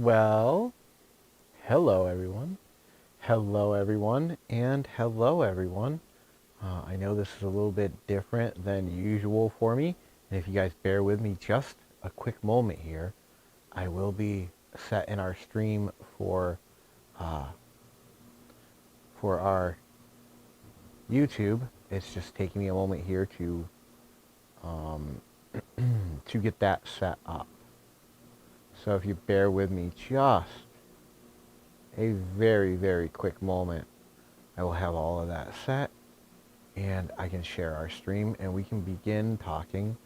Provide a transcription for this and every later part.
Well, hello everyone. Hello everyone, and hello everyone. I know this is a little bit different than usual for me, and if you guys bear with me just a quick moment here, I will be set in our stream uh, for our YouTube. It's just taking me a moment here um, to get that set up. So if you bear with me just a very, very quick moment, I will have all of that set and I can share our stream and we can begin talking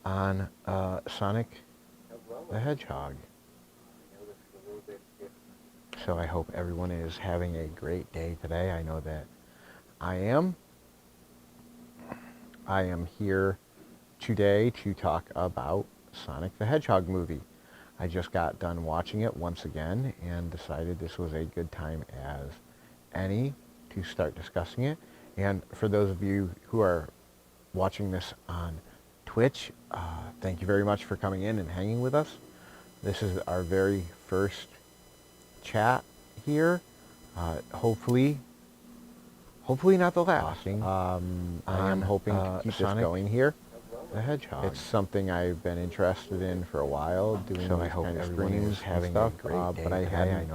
on Sonic the Hedgehog. So I hope everyone is having a great day today. I know that I am. I am here today to talk about Sonic the Hedgehog movie. I just got done watching it once again and decided this was a good time as any to start discussing it. And for those of you who are watching this on Twitch, thank you very much for coming in and hanging with us. This is our very first chat here. Hopefully not the last. I am hoping to keep this going here. The Hedgehog. It's something I've been interested in for a while, doing so these kind of streams, having stuff, a great day. But I hadn't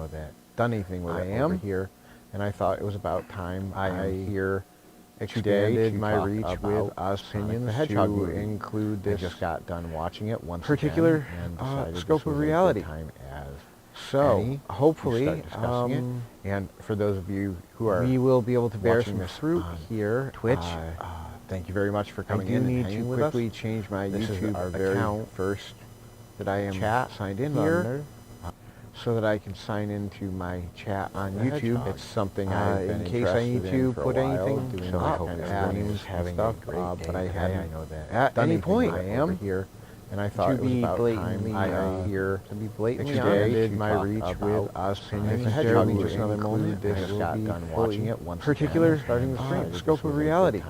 done anything with it over here, and I thought it was about time I here expanded my reach with opinions to include this. I just got done watching it once particular and scope of reality. So hopefully, and for those of you who are, we will be able to bear some fruit here. Twitch. Thank you very much for coming in and hanging with us. I do need to quickly change my YouTube account first that I am signed in here, so that I can sign into my chat on YouTube. It's something I've been in case I need to put anything doing up, kind of streams, having stuff. But I hadn't at any point I am here, and I thought it was about time I here to be blatantly expanded my reach with opinions. The Hedgehog just another moment. I just got done watching it once particular starting the stream scope of reality.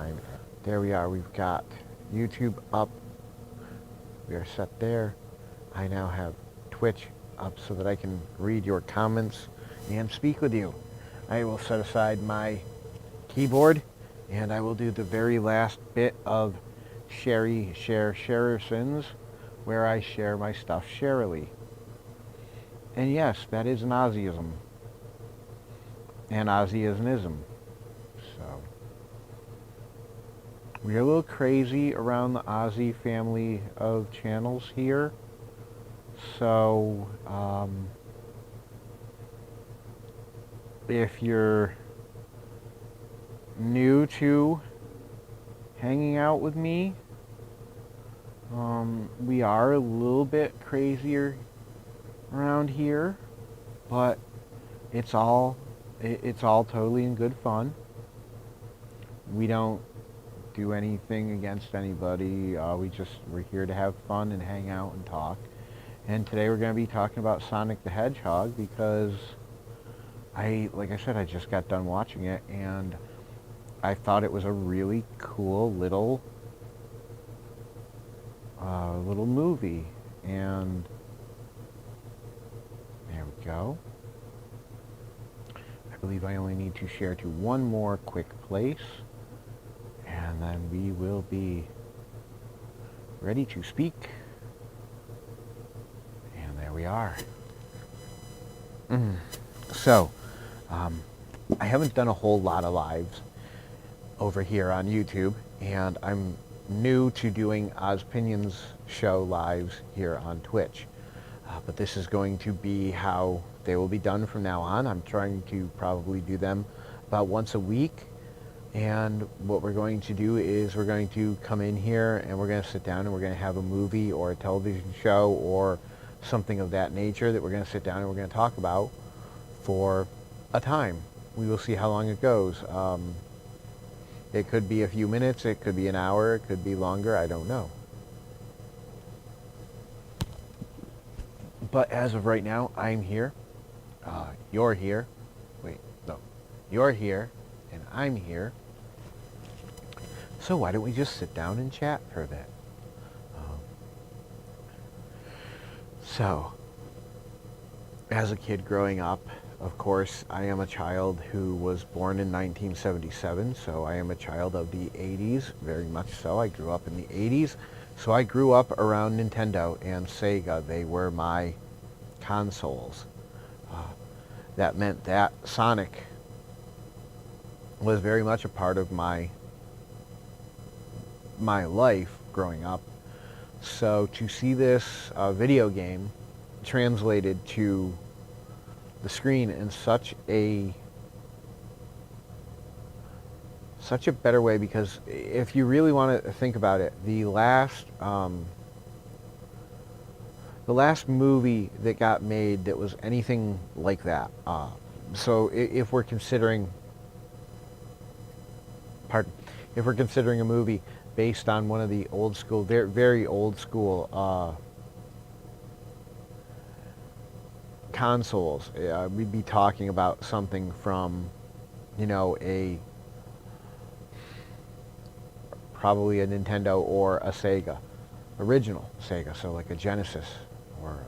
There we are. We've got YouTube up. We are set there. I now have Twitch up so that I can read your comments and speak with you. I will set aside my keyboard and I will do the very last bit of Sharersons, where I share my stuff sharily. And yes, that is an Ozzyism. And Ozzy is an ism. So we're a little crazy around the Ozzy family of channels here. So, if you're new to hanging out with me, we are a little bit crazier around here, but it's all totally in good fun. We don't do anything against anybody. We're here to have fun and hang out and talk. And today we're going to be talking about Sonic the Hedgehog because like I said, I just got done watching it and I thought it was a really cool little movie. And there we go. I believe I only need to share to one more quick place, and then we will be ready to speak. And there we are. So, I haven't done a whole lot of lives over here on YouTube, and I'm new to doing Ozpinions show lives here on Twitch. But this is going to be how they will be done from now on. I'm trying to probably do them about once a week. And what we're going to do is we're going to come in here and we're going to sit down and we're going to have a movie or a television show or something of that nature that we're going to sit down and we're going to talk about for a time. We will see how long it goes. It could be a few minutes, it could be an hour, it could be longer, I don't know. But as of right now, I'm here. You're here. Wait, no. You're here, and I'm here. So why don't we just sit down and chat for a bit? So, as a kid growing up, of course, I am a child who was born in 1977, so I am a child of the 80s, very much so. I grew up in the 80s, so I grew up around Nintendo and Sega. They were my consoles. Uh, that meant that Sonic was very much a part of my life growing up. So to see this video game translated to the screen in such a better way, because if you really want to think about it, the last movie that got made that was anything like that. So if we're considering, pardon, if we're considering a movie based on one of the old school, very, very old school consoles, we'd be talking about something from, a probably a Nintendo or a Sega, original Sega, so like a Genesis or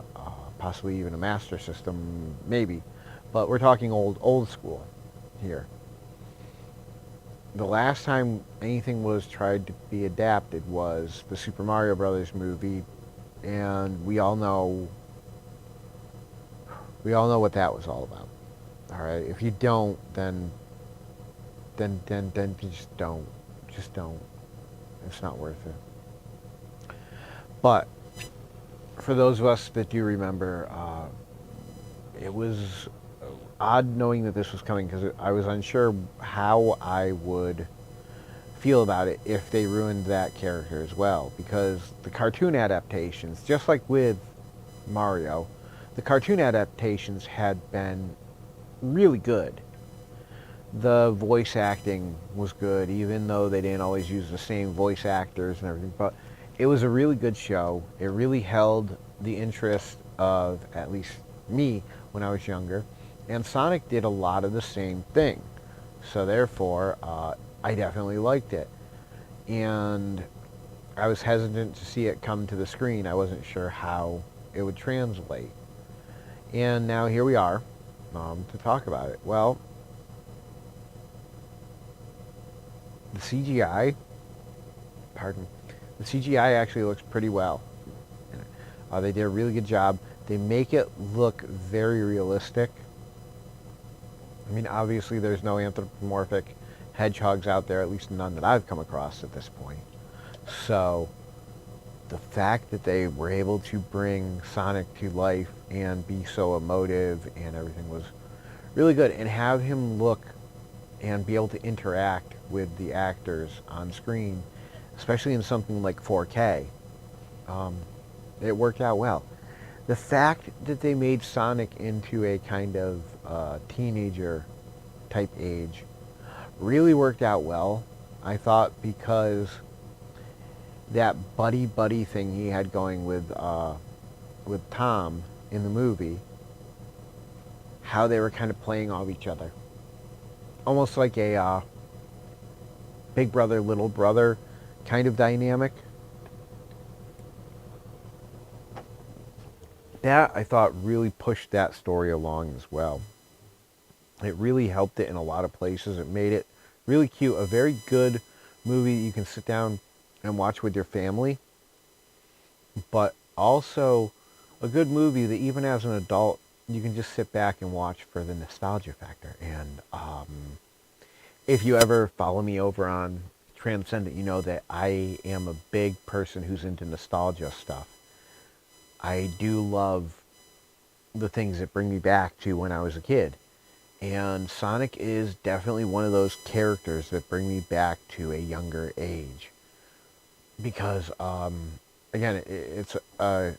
possibly even a Master System, maybe. But we're talking old school here. The last time anything was tried to be adapted was the Super Mario Brothers movie, and we all know what that was all about. All right, if you don't, then you just don't. It's not worth it. But for those of us that do remember, it was odd knowing that this was coming, because I was unsure how I would feel about it if they ruined that character as well. Because the cartoon adaptations, just like with Mario, the cartoon adaptations had been really good. The voice acting was good, even though they didn't always use the same voice actors and everything. But it was a really good show. It really held the interest of at least me when I was younger. And Sonic did a lot of the same thing. So therefore, I definitely liked it. And I was hesitant to see it come to the screen. I wasn't sure how it would translate. And now here we are to talk about it. Well, the CGI, pardon, the CGI actually looks pretty well. They did a really good job. They make it look very realistic. I mean, obviously there's no anthropomorphic hedgehogs out there, at least none that I've come across at this point. So the fact that they were able to bring Sonic to life and be so emotive and everything was really good, and have him look and be able to interact with the actors on screen, especially in something like 4K, it worked out well. The fact that they made Sonic into a kind of teenager type age really worked out well, I thought, because that buddy thing he had going with Tom in the movie, how they were kind of playing off each other, almost like a big brother, little brother kind of dynamic. That, I thought, really pushed that story along as well. It really helped it in a lot of places. It made it really cute. A very good movie you can sit down and watch with your family, but also a good movie that even as an adult you can just sit back and watch for the nostalgia factor. And if you ever follow me over on Transcendent, you know that I am a big person who's into nostalgia stuff. I do love the things that bring me back to when I was a kid. And Sonic is definitely one of those characters that bring me back to a younger age. Because, again, it's a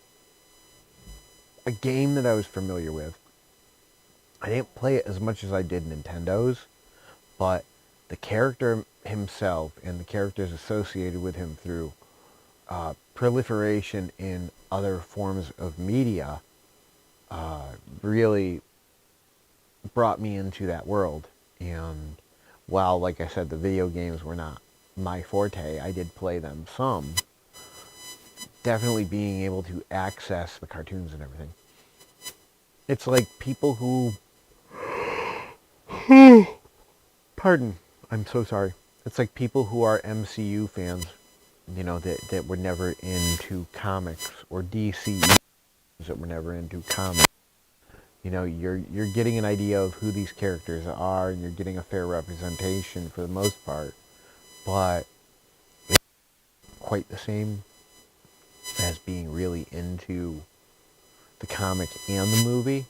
game that I was familiar with. I didn't play it as much as I did Nintendo's, but the character himself and the characters associated with him through proliferation in other forms of media really brought me into that world. And while, like I said, the video games were not my forte, I did play them some. Definitely being able to access the cartoons and everything It's like people who, pardon, I'm so sorry. It's like people who are MCU fans, that were never into comics, or DC that were never into comics. You're getting an idea of who these characters are, and you're getting a fair representation for the most part, but it's quite the same as being really into the comic and the movie.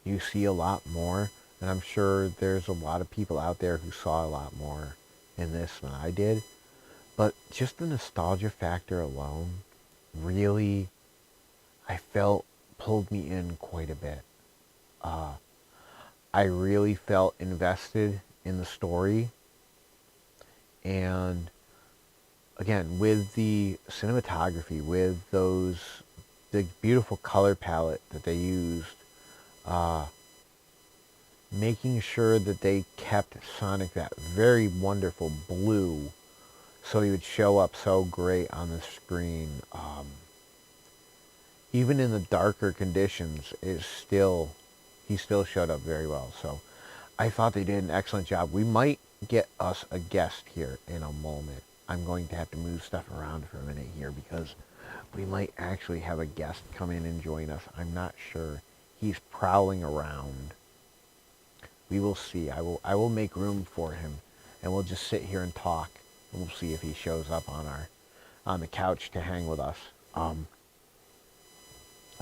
You see a lot more, and I'm sure there's a lot of people out there who saw a lot more in this than I did. But just the nostalgia factor alone really, I felt, pulled me in quite a bit. Uh, I really felt invested in the story, and again, with the cinematography, with the beautiful color palette that they used, uh, making sure that they kept Sonic that very wonderful blue so he would show up so great on the screen. Even in the darker conditions, he still showed up very well. So I thought they did an excellent job. We might get us a guest here in a moment. I'm going to have to move stuff around for a minute here because we might actually have a guest come in and join us. I'm not sure. He's prowling around. We will see. I will make room for him, and we'll just sit here and talk. And we'll see if he shows up on the couch to hang with us.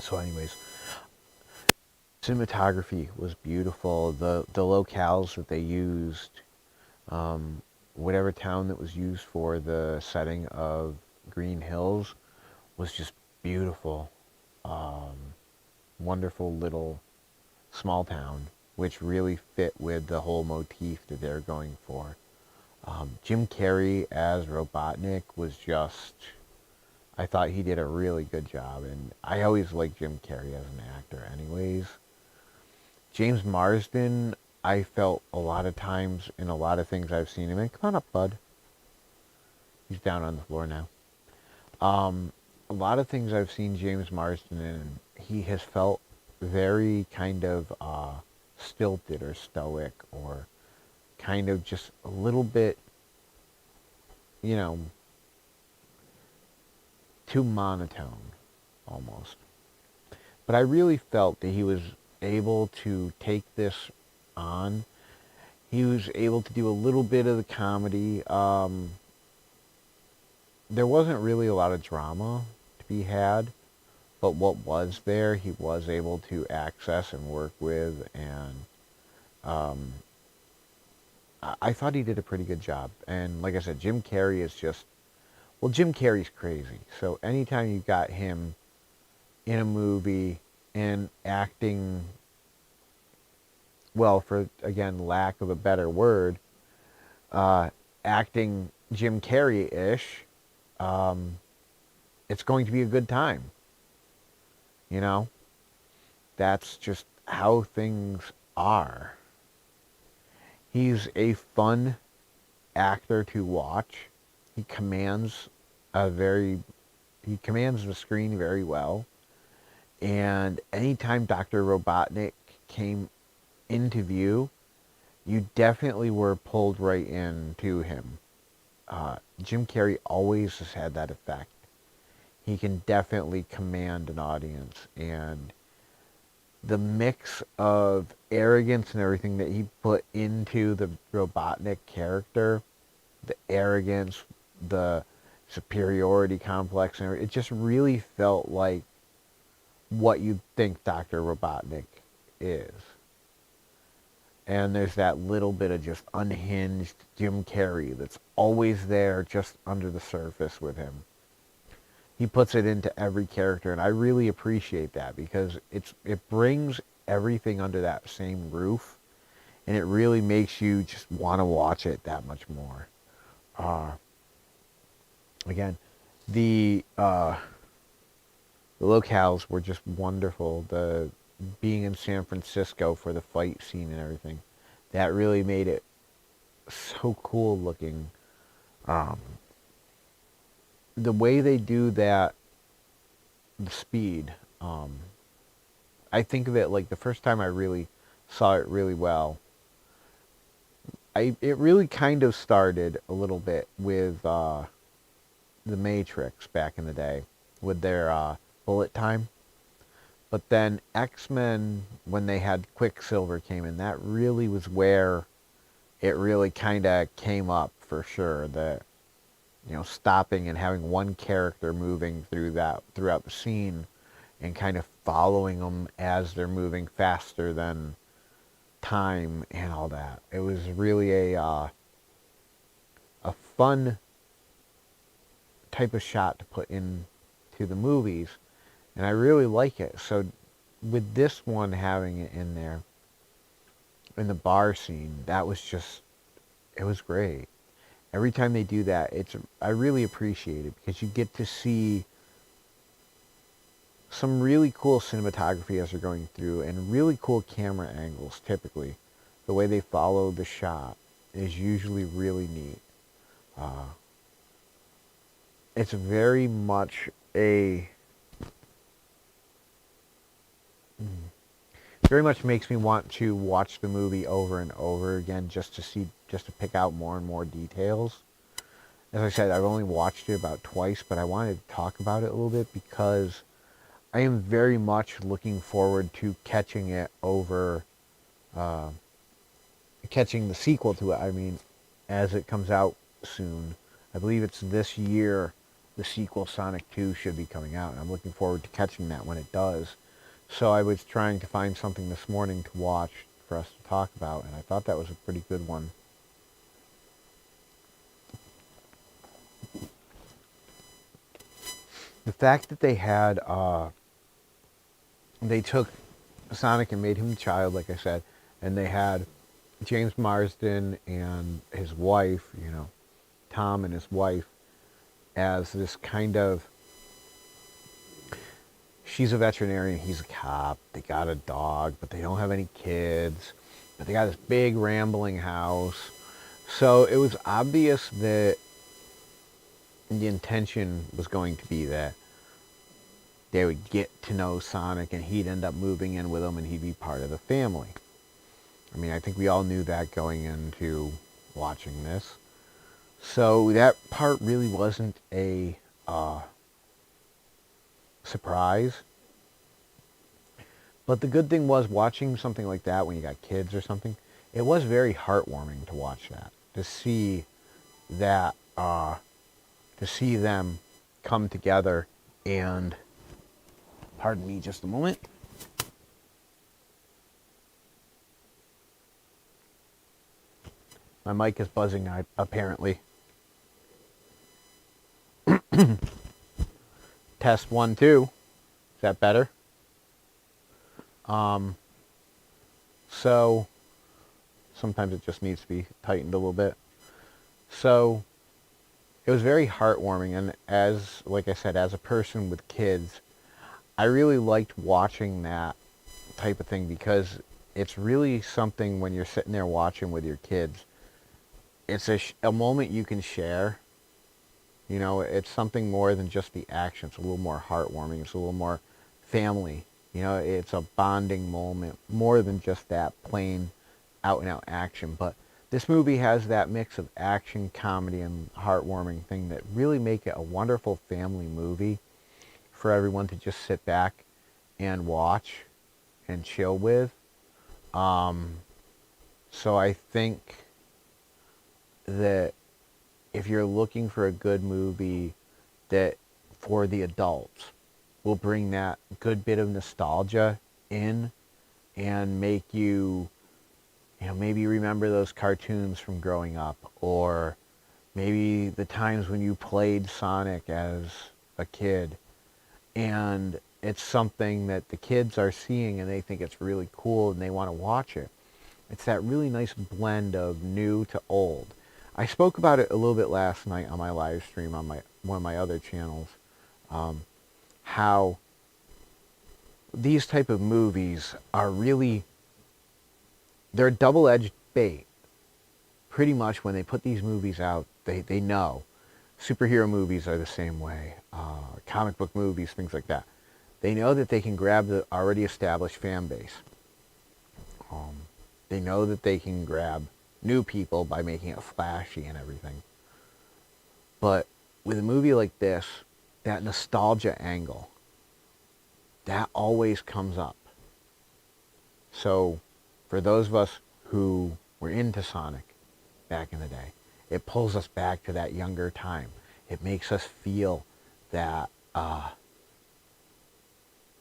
So, anyways, cinematography was beautiful. The locales that they used, whatever town that was used for the setting of Green Hills, was just beautiful. Wonderful little small town, which really fit with the whole motif that they're going for. Jim Carrey as Robotnik was just, I thought he did a really good job, and I always liked Jim Carrey as an actor anyways. James Marsden, I felt a lot of times in a lot of things I've seen him in. Come on up, bud. He's down on the floor now. A lot of things I've seen James Marsden in, he has felt very kind of stilted or stoic, or kind of just a little bit, you know, too monotone almost. But I really felt that he was able to take this on. He was able to do a little bit of the comedy. There wasn't really a lot of drama to be had, but what was there, he was able to access and work with, and um, I thought he did a pretty good job. And like I said, Jim Carrey is just, well, Jim Carrey's crazy. So anytime you got him in a movie and acting, well, for, again, lack of a better word, acting Jim Carrey-ish, it's going to be a good time. You know? That's just how things are. He's a fun actor to watch. He commands he commands the screen very well. And anytime Dr. Robotnik came into view, you definitely were pulled right into him. Jim Carrey always has had that effect. He can definitely command an audience, and the mix of arrogance and everything that he put into the Robotnik character, the arrogance, the superiority complex, and it just really felt like what you'd think Dr. Robotnik is. And there's that little bit of just unhinged Jim Carrey that's always there just under the surface with him. He puts it into every character, and I really appreciate that because it brings everything under that same roof, and it really makes you just want to watch it that much more. Again, the locales were just wonderful. The being in San Francisco for the fight scene and everything, that really made it so cool looking. The way they do that, the speed, I think of it like the first time I really saw it really well. It really kind of started a little bit with the Matrix back in the day with their bullet time. But then X-Men, when they had Quicksilver came in, that really was where it really kind of came up for sure. That, stopping and having one character moving throughout the scene and kind of following them as they're moving faster than time and all that. It was really a fun type of shot to put into the movies, and I really like it. So with this one having it in there in the bar scene, that was just, it was great. Every time they do that, I really appreciate it because you get to see some really cool cinematography as they're going through and really cool camera angles. Typically the way they follow the shot is usually really neat. It's very much very much makes me want to watch the movie over and over again just to pick out more and more details. As I said, I've only watched it about twice, but I wanted to talk about it a little bit because I am very much looking forward to catching it over, catching the sequel to it. I mean, as it comes out soon, I believe it's this year, the sequel Sonic 2 should be coming out, and I'm looking forward to catching that when it does. So I was trying to find something this morning to watch for us to talk about, and I thought that was a pretty good one. The fact that they took Sonic and made him a child, like I said, and they had James Marsden and his wife, Tom and his wife, as this kind of, she's a veterinarian, he's a cop, they got a dog, but they don't have any kids, but they got this big rambling house. So it was obvious that the intention was going to be that they would get to know Sonic and he'd end up moving in with them and he'd be part of the family. I mean, I think we all knew that going into watching this. So that part really wasn't a surprise. But the good thing was, watching something like that when you got kids or something, it was very heartwarming to watch that. To see that, to see them come together and, pardon me just a moment. My mic is buzzing apparently. Test 1, 2. Is that better? So sometimes it just needs to be tightened a little bit. So it was very heartwarming, and like I said, as a person with kids, I really liked watching that type of thing because it's really something when you're sitting there watching with your kids. It's a moment you can share. It's something more than just the action. It's a little more heartwarming. It's a little more family. It's a bonding moment more than just that plain out and out action. But this movie has that mix of action, comedy, and heartwarming thing that really make it a wonderful family movie for everyone to just sit back and watch and chill with. So I think that if you're looking for a good movie that for the adults will bring that good bit of nostalgia in and make you, maybe remember those cartoons from growing up, or maybe the times when you played Sonic as a kid, and it's something that the kids are seeing and they think it's really cool and they want to watch it. It's that really nice blend of new to old. I spoke about it a little bit last night on my live stream on one of my other channels, how these type of movies are really, they're a double-edged bait. Pretty much when they put these movies out, they know. Superhero movies are the same way. Comic book movies, things like that. They know that they can grab the already established fan base. Um, they know that they can grab new people by making it flashy and everything. But with a movie like this, that nostalgia angle, that always comes up. So for those of us who were into Sonic back in the day, it pulls us back to that younger time. It makes us feel that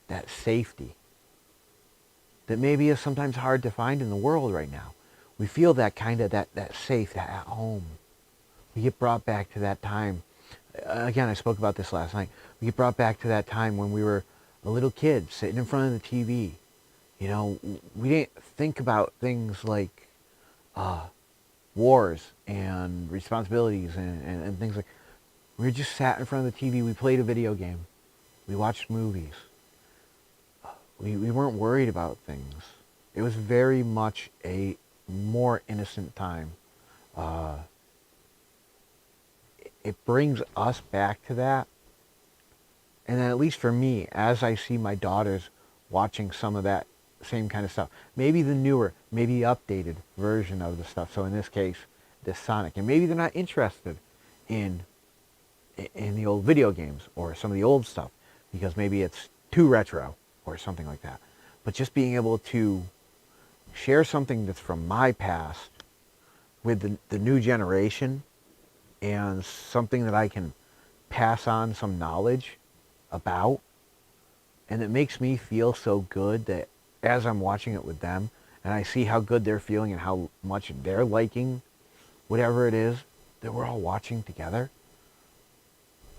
that safety that maybe is sometimes hard to find in the world right now. We feel that kind of that safe, that at home. We get brought back to that time. Again, I spoke about this last night. We get brought back to that time when we were a little kid sitting in front of the TV. You know, we didn't think about things like wars and responsibilities and things like. We just sat in front of the TV. We played a video game. We watched movies. We weren't worried about things. It was very much a more innocent time. It brings us back to that. And then at least for me, as I see my daughters watching some of that same kind of stuff, maybe the newer, maybe updated version of the stuff. So in this case, this Sonic. And maybe they're not interested in the old video games or some of the old stuff because maybe it's too retro or something like that. But just being able to share something that's from my past with the new generation and something that I can pass on some knowledge about, and it makes me feel so good that as I'm watching it with them and I see how good they're feeling and how much they're liking whatever it is that we're all watching together,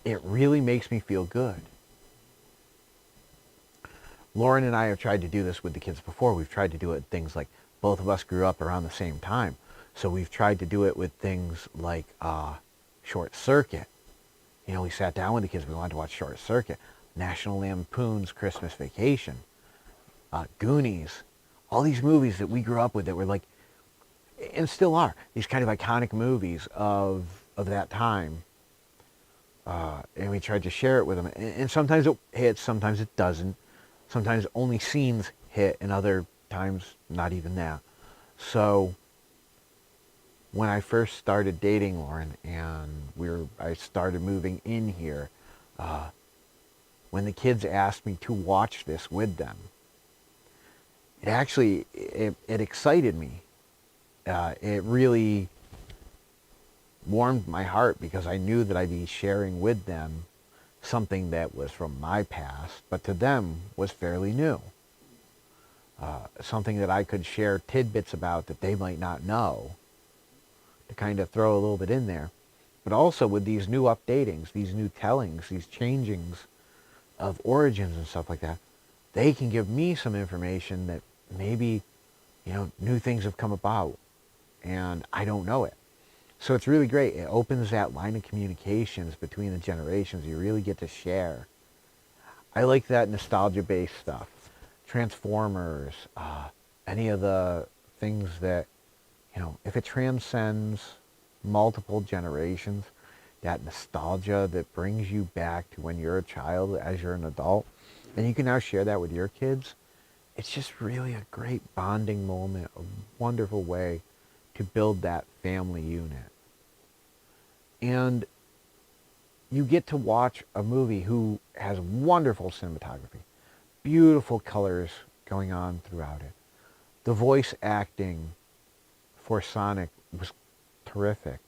it really makes me feel good. Lauren and I have tried to do this with the kids before. We've tried to do it things like both of us grew up around the same time. So we've tried to do it with things like Short Circuit. You know, we sat down with the kids. We wanted to watch Short Circuit, National Lampoon's Christmas Vacation, Goonies, all these movies that we grew up with that were like, and still are, these kind of iconic movies of that time. And we tried to share it with them. And sometimes it hits, sometimes it doesn't. Sometimes only scenes hit, and other times not even that. So when I first started dating Lauren and I started moving in here, when the kids asked me to watch this with them, it excited me. It really warmed my heart because I knew that I'd be sharing with them something that was from my past, but to them was fairly new. Something that I could share tidbits about that they might not know, to kind of throw a little bit in there. But also with these new updatings, these new tellings, these changings of origins and stuff like that, they can give me some information that maybe, you know, new things have come about and I don't know it. So it's really great. It opens that line of communications between the generations. You really get to share. I like that nostalgia-based stuff. Transformers, any of the things that, you know, if it transcends multiple generations, that nostalgia that brings you back to when you're a child as you're an adult, and you can now share that with your kids, it's just really a great bonding moment, a wonderful way to build that family unit. And you get to watch a movie who has wonderful cinematography, beautiful colors going on throughout it. The voice acting for Sonic was terrific.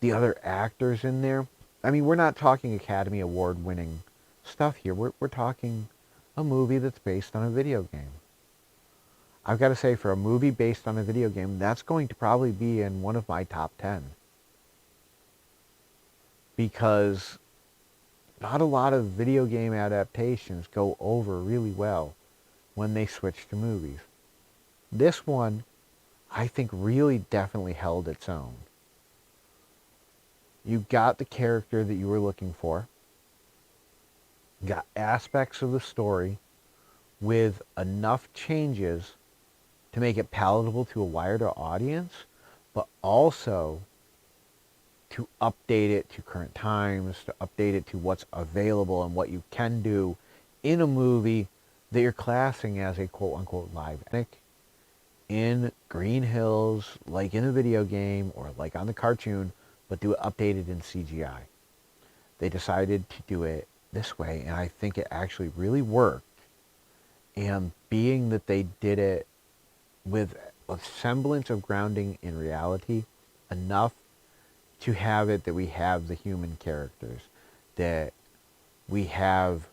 The other actors in there, I mean, we're not talking Academy Award winning stuff here. We're talking a movie that's based on a video game. I've got to say, for a movie based on a video game, that's going to probably be in one of my top 10. Because not a lot of video game adaptations go over really well when they switch to movies. This one, I think, really definitely held its own. You got the character that you were looking for. You got aspects of the story with enough changes to make it palatable to a wider audience, but also to update it to current times, to update it to what's available and what you can do in a movie that you're classing as a quote-unquote live action in Green Hills, like in a video game or like on the cartoon, but do it updated in CGI. They decided to do it this way, and I think it actually really worked. And being that they did it with a semblance of grounding in reality, enough to have it that we have the human characters, that we have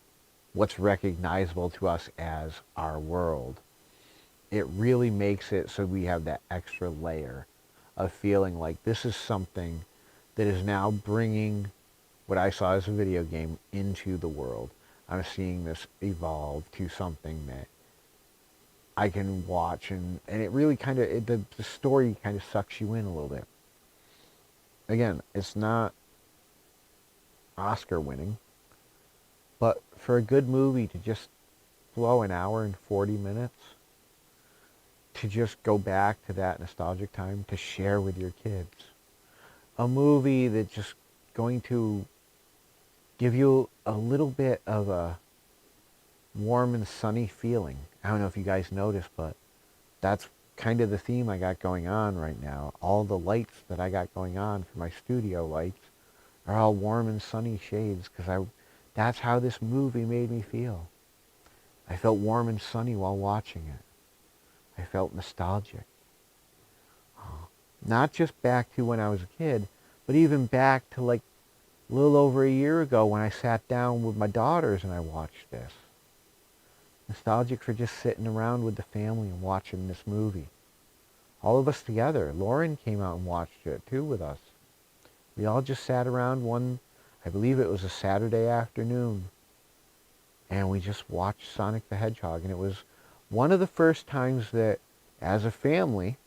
what's recognizable to us as our world. It really makes it so we have that extra layer of feeling like this is something that is now bringing what I saw as a video game into the world. I'm seeing this evolve to something that I can watch, and it really kind of, the story kind of sucks you in a little bit. Again, it's not Oscar winning, but for a good movie to just flow an hour and 40 minutes, to just go back to that nostalgic time to share with your kids. A movie that's just going to give you a little bit of a warm and sunny feeling. I don't know if you guys noticed, but that's kind of the theme I got going on right now. All the lights that I got going on for my studio lights are all warm and sunny shades because that's how this movie made me feel. I felt warm and sunny while watching it. I felt nostalgic. Not just back to when I was a kid, but even back to like a little over a year ago when I sat down with my daughters and I watched this. Nostalgic for just sitting around with the family and watching this movie. All of us together. Lauren came out and watched it too with us. We all just sat around I believe it was a Saturday afternoon, and we just watched Sonic the Hedgehog. And it was one of the first times that, as a family,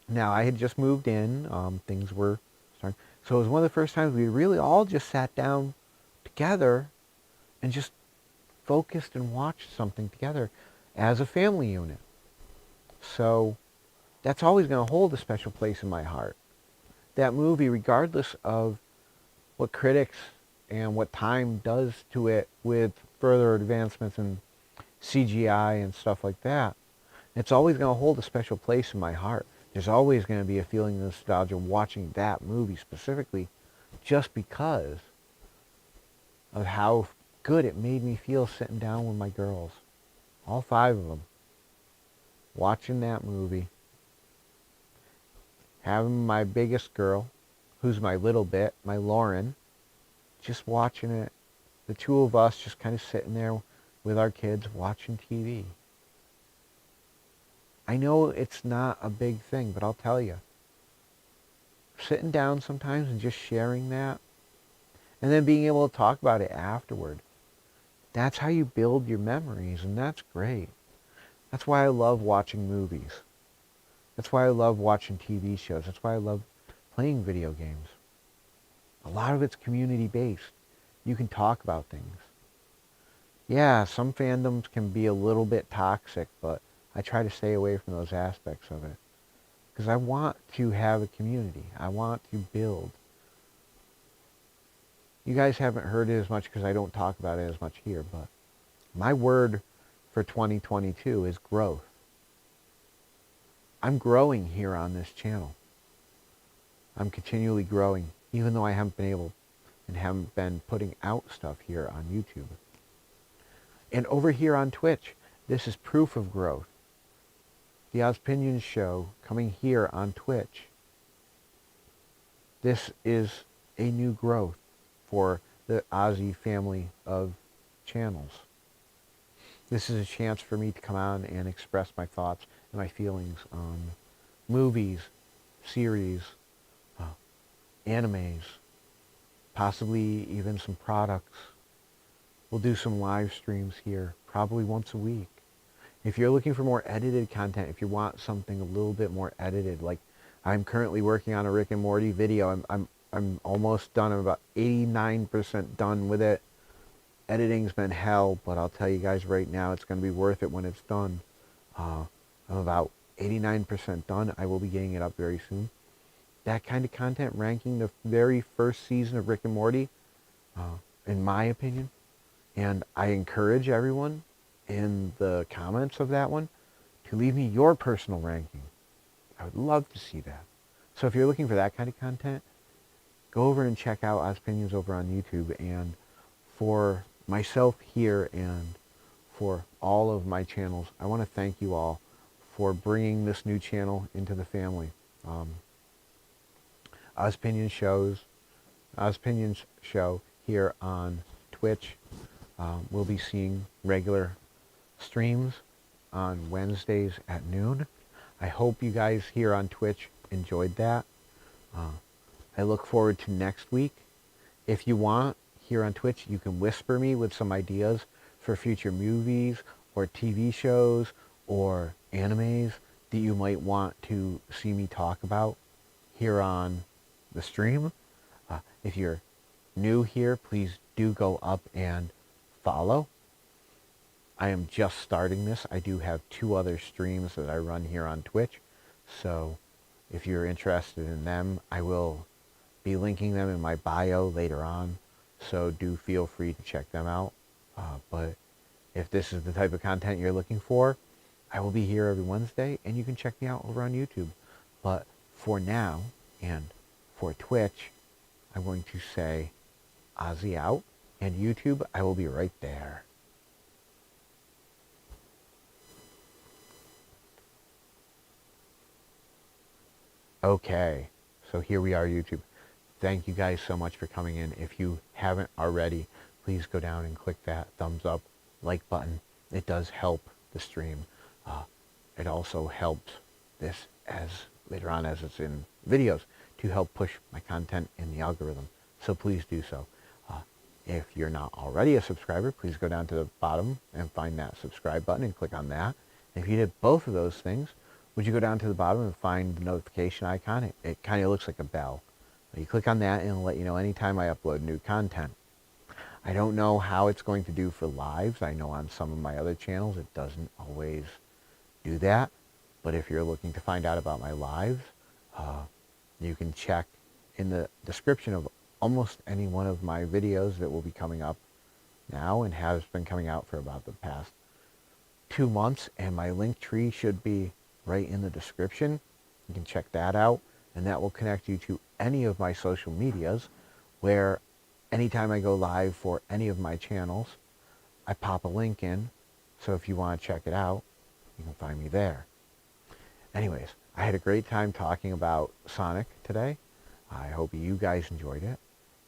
now I had just moved in, things were starting, so it was one of the first times we really all just sat down together and just focused and watched something together as a family unit. So that's always going to hold a special place in my heart. That movie, regardless of what critics and what time does to it with further advancements in CGI and stuff like that, it's always going to hold a special place in my heart. There's always going to be a feeling of nostalgia watching that movie specifically, just because of how good it made me feel sitting down with my girls, all 5 of them, watching that movie, having my biggest girl, who's my little bit, my Lauren, just watching it, the 2 of us just kind of sitting there with our kids watching TV. I know it's not a big thing, but I'll tell you, sitting down sometimes and just sharing that, and then being able to talk about it afterward, that's how you build your memories, and that's great. That's why I love watching movies. That's why I love watching TV shows. That's why I love playing video games. A lot of it's community-based. You can talk about things. Yeah, some fandoms can be a little bit toxic, but I try to stay away from those aspects of it. Because I want to have a community. I want to build. You guys haven't heard it as much because I don't talk about it as much here, but my word for 2022 is growth. I'm growing here on this channel. I'm continually growing, even though I haven't been able and haven't been putting out stuff here on YouTube. And over here on Twitch, this is proof of growth. The Ozpinions show coming here on Twitch. This is a new growth for the Ozzy family of channels. This is a chance for me to come on and express my thoughts and my feelings on movies, series, animes, possibly even some products. We'll do some live streams here, probably once a week. If you're looking for more edited content, if you want something a little bit more edited, like I'm currently working on a Rick and Morty video. I'm almost done. I'm about 89% done with it. Editing's been hell, but I'll tell you guys right now, it's going to be worth it when it's done. I'm about 89% done. I will be getting it up very soon. That kind of content, ranking the very first season of Rick and Morty, in my opinion, And I encourage everyone in the comments of that one to leave me your personal ranking. I would love to see that. So if you're looking for that kind of content, go over and check out Opinions over on YouTube. And for myself here and for all of my channels, I want to thank you all for bringing this new channel into the family. Opinions show here on Twitch. We'll be seeing regular streams on Wednesdays at noon. I hope you guys here on Twitch enjoyed that. I look forward to next week. If you want, here on Twitch, you can whisper me with some ideas for future movies or TV shows or animes that you might want to see me talk about here on the stream. If you're new here, please do go up and follow. I am just starting this. I do have 2 other streams that I run here on Twitch. So if you're interested in them, I will be linking them in my bio later on. So do feel free to check them out. But if this is the type of content you're looking for, I will be here every Wednesday, and you can check me out over on YouTube. But for now, and for Twitch, I'm going to say Ozzy out, and YouTube, I will be right there. Okay, so here we are, YouTube. Thank you guys so much for coming in. If you haven't already, please go down and click that thumbs up, like button. It does help the stream. It also helps this as later on as it's in videos to help push my content in the algorithm. So please do so. If you're not already a subscriber, please go down to the bottom and find that subscribe button and click on that. And if you did both of those things, would you go down to the bottom and find the notification icon? It kind of looks like a bell. You click on that and it'll let you know anytime I upload new content. I don't know how it's going to do for lives. I know on some of my other channels it doesn't always do that. But if you're looking to find out about my lives, you can check in the description of almost any one of my videos that will be coming up now and has been coming out for about the past 2 months. And my link tree should be right in the description. You can check that out, and that will connect you to any of my social medias where anytime I go live for any of my channels, I pop a link in. So if you want to check it out, you can find me there. Anyways, I had a great time talking about Sonic today. I hope you guys enjoyed it.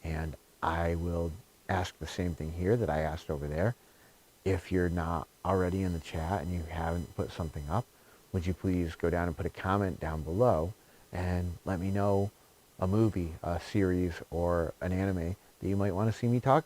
And I will ask the same thing here that I asked over there. If you're not already in the chat and you haven't put something up, would you please go down and put a comment down below and let me know a movie, a series, or an anime that you might want to see me talk